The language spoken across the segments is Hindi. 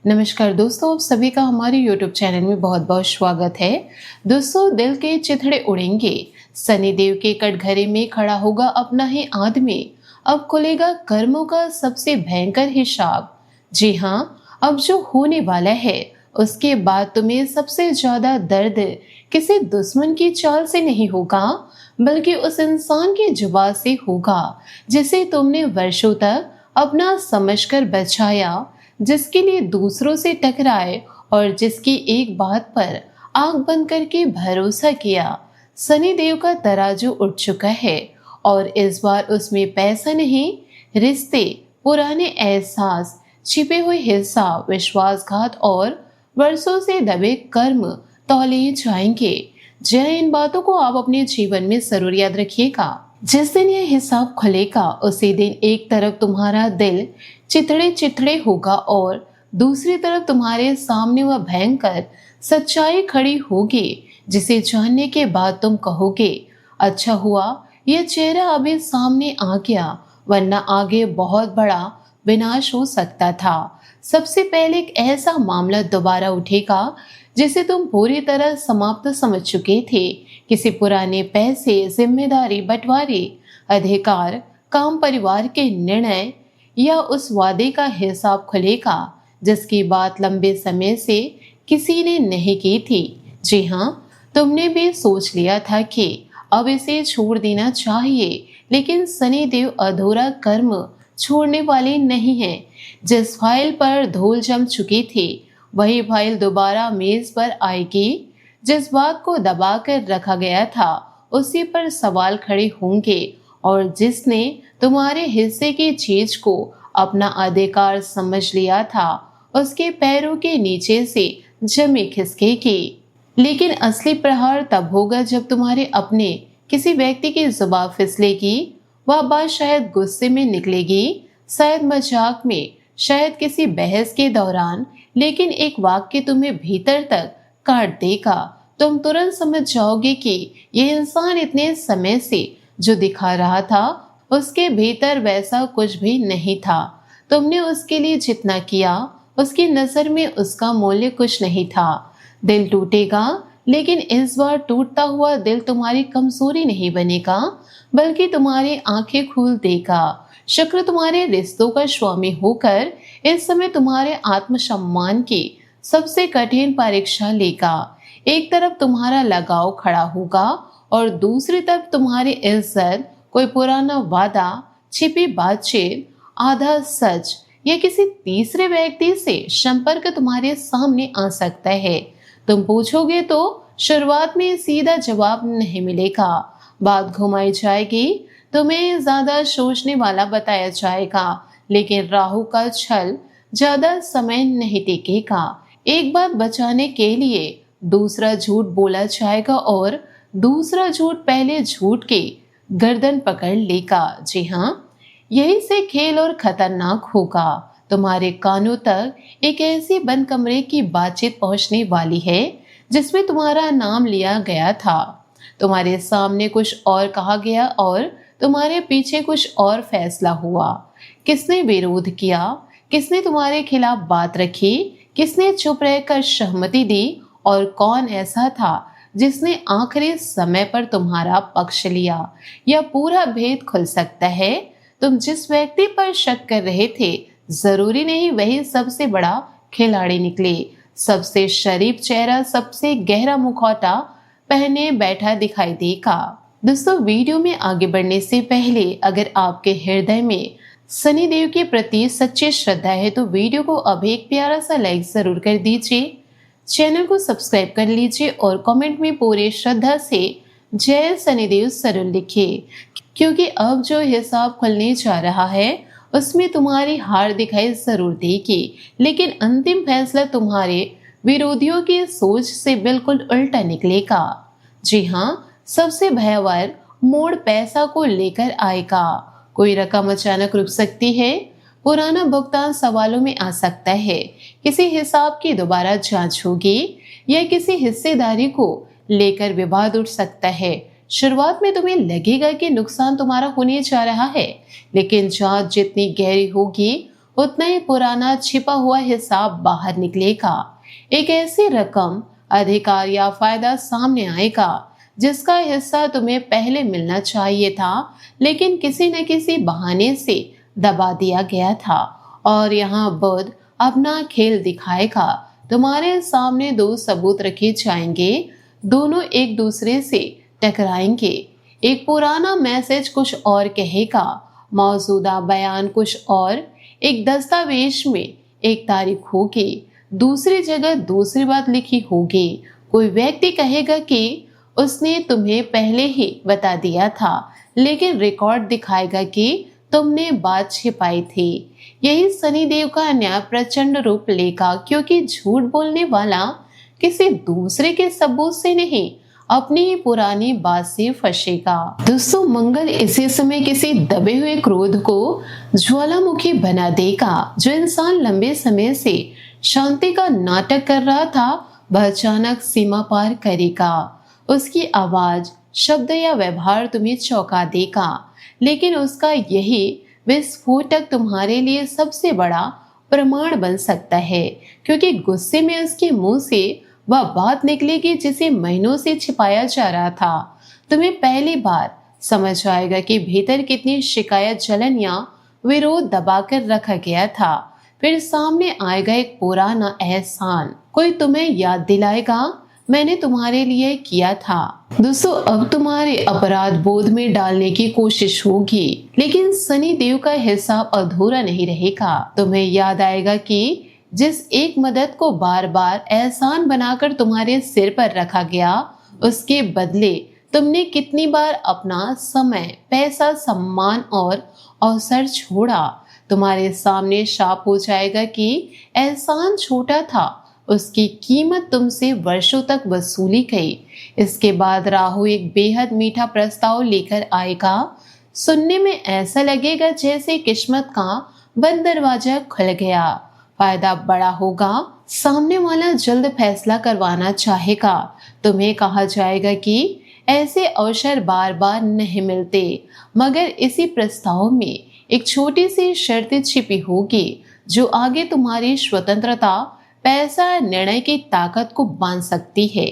नमस्कार दोस्तों, आप सभी का हमारे YouTube चैनल में बहुत बहुत स्वागत है। दोस्तों, दिल के चिथड़े उड़ेंगे, सनी देव के कटघरे में खड़ा होगा अपना ही आदमी, अब खुलेगा कर्मों का सबसे भयंकर हिसाब। जी हाँ, अब जो होने वाला है उसके बाद तुम्हें सबसे ज्यादा दर्द किसी दुश्मन की चाल से नहीं होगा, बल्कि उस इंसान के जुबान से होगा जिसे तुमने वर्षों तक अपना समझकर बचाया, जिसके लिए दूसरों से टकराए और जिसकी एक बात पर आंख बंद करके भरोसा किया। सनी देव का तराजू उठ चुका है और इस बार उसमें पैसा नहीं, रिश्ते, पुराने एहसास, छिपे हुए हिसाब, विश्वासघात और वर्षों से दबे कर्म तौले जाएंगे। जय, इन बातों को आप अपने जीवन में जरूर याद रखिएगा। जिस दिन यह हिसाब खुलेगा उसी दिन एक तरफ तुम्हारा दिल चिथड़े चिथड़े होगा और दूसरी तरफ तुम्हारे सामने वह भयंकर सच्चाई खड़ी होगी जिसे जानने के बाद तुम कहोगे, अच्छा हुआ यह चेहरा अभी सामने आ गया, वरना आगे बहुत बड़ा विनाश हो सकता था। सबसे पहले एक ऐसा मामला दोबारा उठेगा जिसे तुम पूरी तरह समाप्त समझ चुके थे। किसी पुराने पैसे, जिम्मेदारी, बंटवारे, अधिकार, काम, परिवार के निर्णय या उस वादे का हिसाब खुलेगा जिसकी बात लंबे समय से किसी ने नहीं की थी। जी हाँ, तुमने भी सोच लिया था कि अब इसे छोड़ देना चाहिए, लेकिन सनी देव अधूरा कर्म छोड़ने वाले नहीं हैं। जिस फाइल पर धूल जम चुकी थी वही फाइल दोबारा मेज पर आएगी। जिस बात को दबा कर रखा गया था उसी पर सवाल खड़े होंगे और जिसने तुम्हारे हिस्से की चीज को अपना अधिकार समझ लिया था उसके पैरों के नीचे से जमी खिसकेगी। लेकिन असली प्रहार तब होगा जब तुम्हारे अपने किसी व्यक्ति की जुबान फिसलेगी। वह बात शायद गुस्से में निकलेगी, शायद मजाक में, शायद किसी बहस के दौरान, लेकिन एक वाक्य तुम्हें भीतर तक काट देगा। तुम तुरंत समझ जाओगे कि यह इंसान इतने समय से जो दिखा रहा था उसके भीतर वैसा कुछ भी नहीं था। तुमने उसके लिए जितना किया उसकी नजर में उसका मूल्य कुछ नहीं था। दिल टूटेगा, लेकिन इस बार टूटता हुआ दिल तुम्हारी कमजोरी नहीं बनेगा, बल्कि तुम्हारी आंखें खोल देगा। शुक्र तुम्हारे रिश्तों का स्वामी होकर इस समय तुम्हारे आत्मसम्मान की सबसे कठिन परीक्षा लेगा। एक तरफ तुम्हारा लगाव खड़ा होगा और दूसरी तरफ तुम्हारी इज्जत, कोई पुराना वादा, छिपी बातचीत, आधा सच या किसी तीसरे व्यक्ति से संपर्क तुम्हारे सामने आ सकता है। तुम पूछोगे तो शुरुआत में सीधा जवाब नहीं मिलेगा, बात घुमाई जाएगी, तुम्हें ज्यादा सोचने वाला बताया जाएगा, लेकिन राहु का छल ज्यादा समय नहीं टिकेगा। एक बात बचाने के लिए दूसरा झूठ बोला जाएगा और दूसरा झूठ पहले झूठ की गर्दन पकड़ लेगा। जी हाँ, यही से खेल और खतरनाक होगा। तुम्हारे कानों तक एक ऐसी बंद कमरे की बातचीत पहुंचने वाली है जिसमें तुम्हारा नाम लिया गया था, तुम्हारे सामने कुछ और कहा गया और तुम्हारे पीछे कुछ और फैसला हुआ। किसने विरोध किया, किसने तुम्हारे खिलाफ बात रखी, किसने चुप रहकर सहमति दी और कौन ऐसा था जिसने आखिरी समय पर तुम्हारा पक्ष लिया। यह पूरा भेद खुल सकता है। तुम जिस व्यक्ति पर शक कर रहे थे जरूरी नहीं वही सबसे बड़ा खिलाड़ी निकले। सबसे शरीफ चेहरा सबसे गहरा मुखौटा पहने बैठा दिखाई देगा। दोस्तों, वीडियो में आगे बढ़ने से पहले अगर आपके हृदय में सनी देव के प्रति सच्ची श्रद्धा है तो वीडियो को अभी एक प्यारा सा लाइक जरूर कर दीजिए, चैनल को सब्सक्राइब कर लीजिए और कमेंट में पूरी श्रद्धा से जय शनिदेव जरूर लिखिए, क्योंकि अब जो हिसाब खुलने जा रहा है उसमें तुम्हारी हार दिखाई जरूर देगी, लेकिन अंतिम फैसला तुम्हारे विरोधियों की सोच से बिल्कुल उल्टा निकलेगा। जी हाँ, सबसे भयावह मोड़ पैसा को लेकर आएगा। कोई रकम अचानक रुक सकती है, पुराना भुगतान सवालों में आ सकता है, किसी हिसाब की दोबारा जांच होगी या किसी हिस्सेदारी को लेकर विवाद उठ सकता है। शुरुआत में तुम्हें लगेगा कि नुकसान तुम्हारा होने जा रहा है, लेकिन जांच जितनी गहरी होगी उतना ही पुराना छिपा हुआ हिसाब बाहर निकलेगा। एक ऐसी रकम, अधिकार या फायदा सामने आएगा जिसका हिस्सा तुम्हें पहले मिलना चाहिए था, लेकिन किसी न किसी बहाने से दबा दिया गया था। और यहाँ बुध अपना खेल दिखाएगा। तुम्हारे सामने दो सबूत रखे जाएंगे, दोनों एक दूसरे से टकराएंगे। एक पुराना मैसेज कुछ और कहेगा, मौजूदा बयान कुछ और। एक दस्तावेज में एक तारीख होगी, दूसरी जगह दूसरी बात लिखी होगी। कोई व्यक्ति कहेगा कि उसने तुम्हें पहले ही बता दिया था, लेकिन रिकॉर्ड दिखाएगा कि तुमने बात छिपाई थी। यही शनिदेव का न्याय प्रचंड रूप लेगा, क्योंकि झूठ बोलने वाला किसी दूसरे के सबूत से नहीं, अपनी ही पुरानी बात से फंसेगा। दोस्तों, मंगल इसी समय किसी दबे हुए क्रोध को ज्वालामुखी बना देगा। जो इंसान लंबे समय से शांति का नाटक कर रहा था, वह अचानक सीमा पार करेगा। उसकी आवाज, शब्द या व्यवहार तुम्हें चौंका देगा, लेकिन उसका यही विस्फोटक तुम्हारे लिए सबसे बड़ा प्रमाण बन सकता है, क्योंकि गुस्से में उसके मुंह से वह बात निकलेगी जिसे महीनों से छिपाया जा रहा था। तुम्हें पहली बार समझ आएगा कि भीतर कितनी शिकायत, जलन या विरोध दबाकर रखा गया था। फिर सामने आएगा एक पुराना एहसान, कोई तुम्हें याद दिलाएगा, मैंने तुम्हारे लिए किया था। दोस्तों, अब तुम्हारे अपराध बोध में डालने की कोशिश होगी, लेकिन शनि देव का हिसाब अधूरा नहीं रहेगा। तुम्हें याद आएगा कि जिस एक मदद को बार बार एहसान बनाकर तुम्हारे सिर पर रखा गया, उसके बदले तुमने कितनी बार अपना समय, पैसा, सम्मान और अवसर छोड़ा। तुम्हारे सामने शाप हो जाएगा कि एहसान छोटा था, उसकी कीमत तुमसे वर्षों तक वसूली गई। इसके बाद राहु एक बेहद मीठा प्रस्ताव लेकर आएगा। सुनने में ऐसा लगेगा जैसे किस्मत का बंद दरवाजा खुल गया। फायदा बड़ा होगा, सामने वाला जल्द फैसला करवाना चाहेगा। तुम्हें कहा जाएगा कि ऐसे अवसर बार बार नहीं मिलते, मगर इसी प्रस्ताव में एक छोटी सी शर्त छिपी होगी जो आगे तुम्हारी स्वतंत्रता, पैसा, निर्णय की ताकत को बांध सकती है।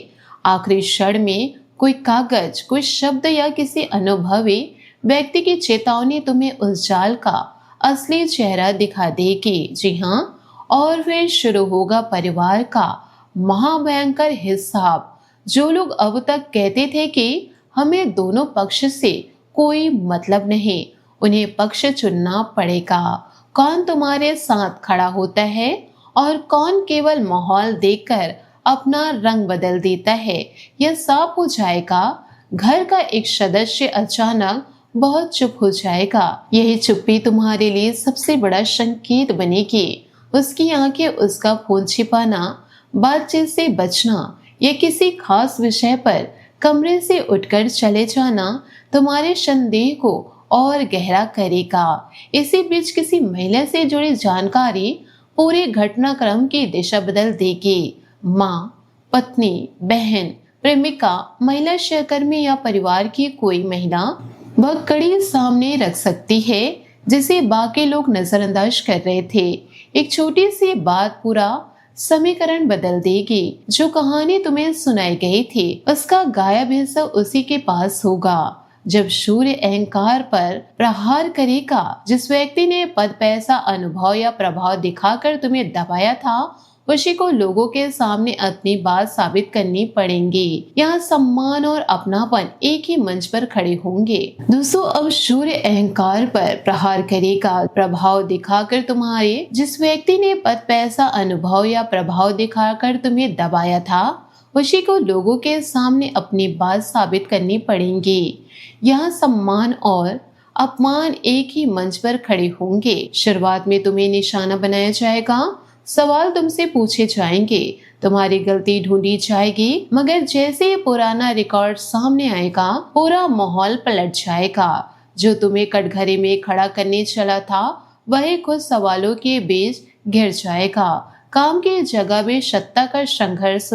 आखिरी क्षण में कोई कागज, कोई शब्द या किसी अनुभवी व्यक्ति की चेतावनी तुम्हें उस जाल का असली चेहरा दिखा देगी। जी हाँ, और फिर शुरू होगा परिवार का महाभयंकर हिसाब। जो लोग अब तक कहते थे कि हमें दोनों पक्ष से कोई मतलब नहीं, उन्हें पक्ष चुनना पड़ेगा। कौन तुम्हारे साथ खड़ा होता है और कौन केवल माहौल देखकर अपना रंग बदल देता है, यह साफ हो जाएगा। घर का एक सदस्य अचानक बहुत चुप हो जाएगा। यही चुप्पी तुम्हारे लिए सबसे बड़ा संकेत बनेगी। उसकी आंखें, उसका फोन छिपाना, बातचीत से बचना या किसी खास विषय पर कमरे से उठकर चले जाना तुम्हारे संदेह को और गहरा करेगा। इसी बीच किसी महिला से जुड़ी जानकारी पूरे घटनाक्रम की दिशा बदल देगी। माँ, पत्नी, बहन, प्रेमिका, महिला सहकर्मी या परिवार की कोई महिला वह कड़ी सामने रख सकती है जिसे बाकी लोग नजरअंदाज कर रहे थे। एक छोटी सी बात पूरा समीकरण बदल देगी। जो कहानी तुम्हें सुनाई गई थी, उसका गायब हिस्सा उसी के पास होगा। जब सूर्य अहंकार पर प्रहार करेगा, जिस व्यक्ति ने पद, पैसा, अनुभव या प्रभाव दिखाकर तुम्हें दबाया था, उसी को लोगों के सामने अपनी बात साबित करनी पड़ेगी। यहाँ सम्मान और अपनापन एक ही मंच पर खड़े होंगे। दोस्तों, अब सूर्य अहंकार पर प्रहार करेगा। प्रभाव दिखाकर तुम्हारे, जिस व्यक्ति ने पद, पैसा, अनुभव या प्रभाव दिखाकर तुम्हें दबाया था, उसी को लोगों के सामने अपनी बात साबित करनी पड़ेगी। यहाँ सम्मान और अपमान एक ही मंच पर खड़े होंगे। शुरुआत में तुम्हें निशाना बनाया जाएगा, सवाल तुमसे पूछे जाएंगे, तुम्हारी गलती ढूंढी जाएगी, मगर जैसे ही पुराना रिकॉर्ड सामने आएगा, पूरा माहौल पलट जाएगा। जो तुम्हें कटघरे में खड़ा करने चला था, वही खुद सवालों के बीच घिर जाएगा। काम की जगह में सत्ता का संघर्ष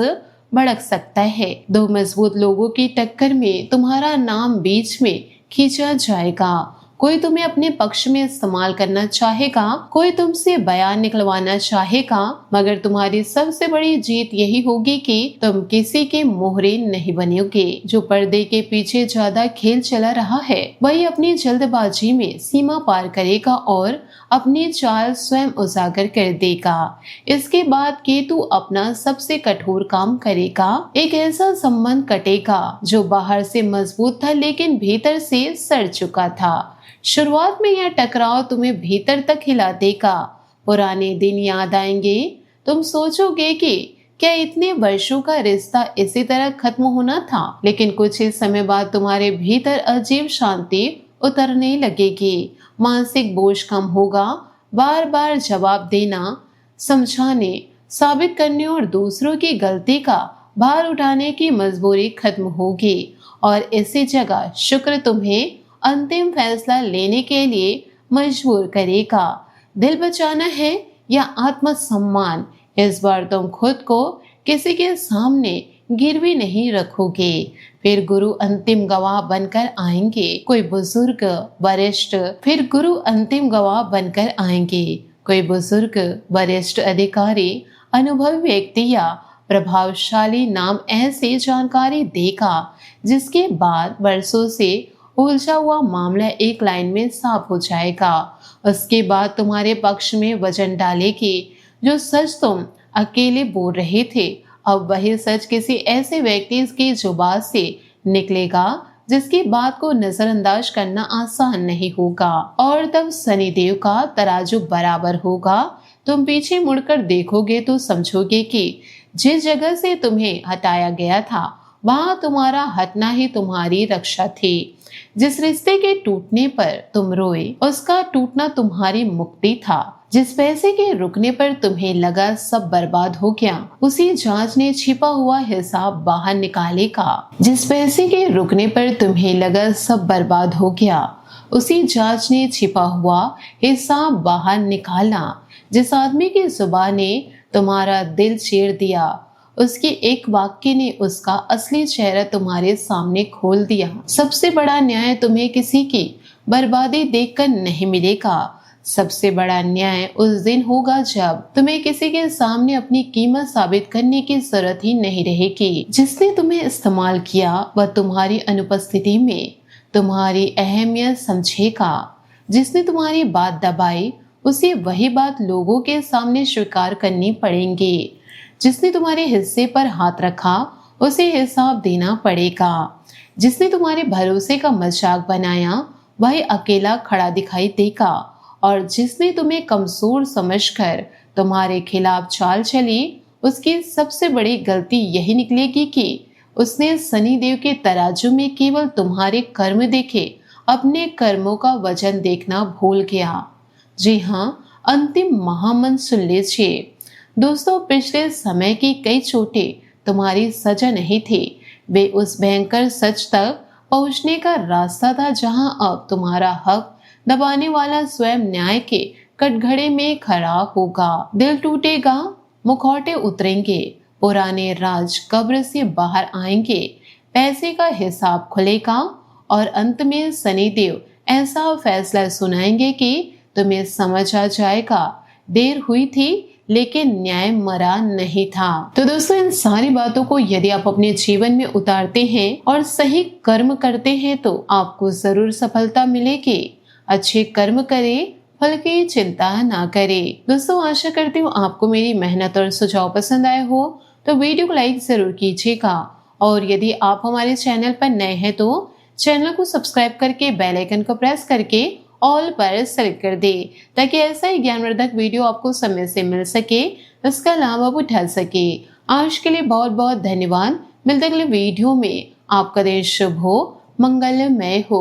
भड़क सकता है। दो मजबूत लोगों की टक्कर में तुम्हारा नाम बीच में खींचा जाएगा। कोई तुम्हें अपने पक्ष में इस्तेमाल करना चाहेगा, कोई तुमसे बयान निकलवाना चाहेगा, मगर तुम्हारी सबसे बड़ी जीत यही होगी कि तुम किसी के मोहरे नहीं बनोगे। जो पर्दे के पीछे ज्यादा खेल चला रहा है वही अपनी जल्दबाजी में सीमा पार करेगा और अपनी चाल स्वयं उजागर कर देगा। इसके बाद केतु अपना सबसे कठोर काम करेगा। एक ऐसा संबंध कटेगा जो बाहर से मजबूत था लेकिन भीतर से सड़ चुका था। शुरुआत में यह टकराव तुम्हें भीतर तक हिला देगा। पुराने दिन याद आएंगे। तुम सोचोगे कि क्या इतने वर्षों का रिश्ता इसी तरह खत्म होना था, लेकिन कुछ ही समय बाद तुम्हारे भीतर अजीब शांति उतरने लगेगी। मानसिक बोझ कम होगा। बार बार जवाब देना, समझाने, साबित करने और दूसरों की गलती का भार उठाने की मजबूरी खत्म होगी और इसी जगह शुक्र तुम्हें अंतिम फैसला लेने के लिए मजबूर करेगा। दिल बचाना है या आत्मसम्मान, इस बार तुम खुद को किसी के सामने गिरवी नहीं रखोगे। फिर गुरु अंतिम गवाह बनकर आएंगे। कोई बुजुर्ग वरिष्ठ कोई बुजुर्ग वरिष्ठ अधिकारी, अनुभवी व्यक्ति या प्रभावशाली नाम ऐसी जानकारी देगा जिसके बाद वर्षों से उलझा हुआ मामला एक लाइन में साफ हो जाएगा। उसके बाद तुम्हारे पक्ष में वजन डालेगी। जो सच तुम अकेले बोल रहे थे, अब वही सच किसी ऐसे व्यक्ति की जुबान से निकलेगा जिसकी बात को नजरअंदाज करना आसान नहीं होगा। और तब शनिदेव का तराजू बराबर होगा। तुम पीछे मुड़कर देखोगे तो समझोगे कि जिस जगह से तुम्हें हटाया गया था वहां तुम्हारा हटना ही तुम्हारी रक्षा थी। जिस रिश्ते के टूटने पर तुम रोए उसका टूटना तुम्हारी मुक्ति था। जिस पैसे के रुकने पर तुम्हें लगा सब बर्बाद हो गया, उसी जांच ने छिपा हुआ हिसाब बाहर निकालेगा। जिस पैसे के रुकने पर तुम्हें लगा सब बर्बाद हो गया, उसी जांच ने छिपा हुआ हिसाब बाहर निकाला। जिस आदमी की जुबान ने तुम्हारा दिल चीर दिया, उसके एक वाक्य ने उसका असली चेहरा तुम्हारे सामने खोल दिया। सबसे बड़ा न्याय तुम्हें किसी की बर्बादी देखकर नहीं मिलेगा। सबसे बड़ा न्याय उस दिन होगा जब तुम्हें किसी के सामने अपनी कीमत साबित करने की जरूरत ही नहीं रहेगी। जिसने तुम्हें इस्तेमाल किया वह तुम्हारी अनुपस्थिति में तुम्हारी अहमियत समझेगा। जिसने तुम्हारी बात दबाई उसे वही बात लोगों के सामने स्वीकार करनी पड़ेगी। जिसने तुम्हारे हिस्से पर हाथ रखा उसे हिसाब देना पड़ेगा। जिसने तुम्हारे भरोसे का मजाक बनाया वही अकेला खड़ा दिखाई देगा और जिसने तुम्हें कमजोर समझकर तुम्हारे खिलाफ चाल चली उसकी सबसे बड़ी गलती यही निकलेगी कि उसने शनिदेव के तराजू में केवल तुम्हारे कर्म देखे, अपने कर्मों का वजन देखना भूल गया। जी हाँ, अंतिम महामंत्र सुन लीजिए। दोस्तों, पिछले समय की कई चोटें तुम्हारी सजा नहीं थी, वे उस भयंकर सच तक पहुंचने का रास्ता था जहां अब तुम्हारा हक दबाने वाला स्वयं न्याय के कटघरे में खड़ा होगा। दिल टूटेगा, मुखौटे उतरेंगे, पुराने राज कब्र से बाहर आएंगे, पैसे का हिसाब खुलेगा और अंत में शनिदेव ऐसा फैसला सुनाएंगे कि तुम्हें समझ आ जाएगा देर हुई थी लेकिन न्याय मरा नहीं था। तो दोस्तों, इन सारी बातों को यदि आप अपने जीवन में उतारते हैं और सही कर्म करते हैं तो आपको जरूर सफलता मिलेगी। अच्छे कर्म करें, फल की चिंता ना करें। दोस्तों, आशा करती हूँ आपको मेरी मेहनत और सुझाव पसंद आए हो, तो वीडियो को लाइक जरूर कीजिएगा और यदि आप हमारे चैनल पर नए हैं तो चैनल को सब्सक्राइब करके बेल आइकन को प्रेस करके ऑल पर सेलेक्ट कर दे ताकि ऐसा ही ज्ञानवर्धक वीडियो आपको समय से मिल सके, इसका लाभ आप उठा सके। आज के लिए बहुत बहुत धन्यवाद। मिलते अगले वीडियो में। आपका दिन शुभ हो, मंगलमय हो।